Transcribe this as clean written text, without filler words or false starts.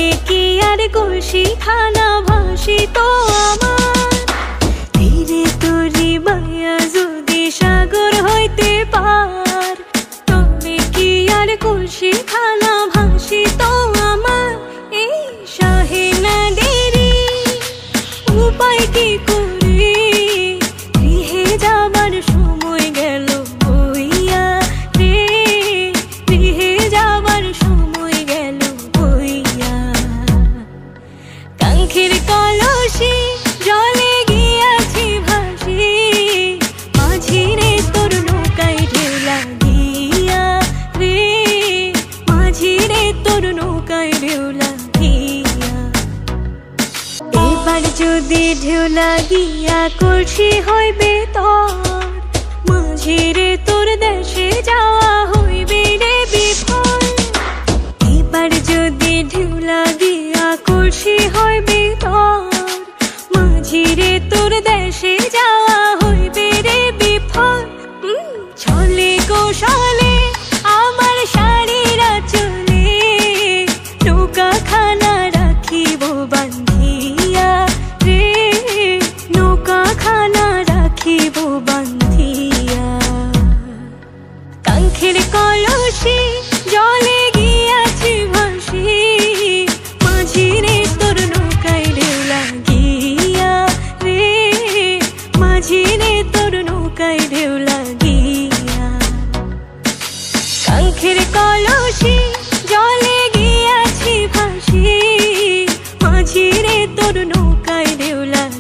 তবে কি আর কলসি খানা ভাসি তো আমার তীরে তোরি মায়া যদি সাগর হইতে পার তবে কি আর কলসি খানা ভাসি তো আমার এই শাহিনা দেরি উপায় কি করি গৃহে যাবার সময় গেল বইয়া রে গৃহে যাবার সময় গেল বইয়া কাঙ্ক্ষের কলসি জলে গিয়াছি ভাসি মাঝি রে তোর নৌকায় ঢেউ লাগিয়া রে মাঝি রে তোর নৌকায় ঢেউ লাগিয়া এবার যদি ঢেউ লাগিয়া কলসি হইবে তোর মাঝি রে তোর দেশে যাওয়া হইবে রে বিফল এবার যদি ঢেউ লাগিয়া কলসি হইবে তোর মাঝি রে তোর দেশে যাওয়া হইবে রে বিফল ছলে কৌশলে আমার শাড়িরা চলে নৌকা খানা রাখিব বান্ধিয়া রে নৌকা খানা রাখিব বান্ধিয়া কাঙ্ক্ষের কলসি জলে গিয়াছি ভাসি মাঝি রে তোর নৌকায় ঢেউ লাগিয়া রে মাঝি রে তোর নৌকায় ঢেউ লাগিয়া কাঙ্ক্ষের কলসি জলে গিয়াছি ভাসি মাঝি রে তোর নৌকায় ঢেউ লাগিয়া।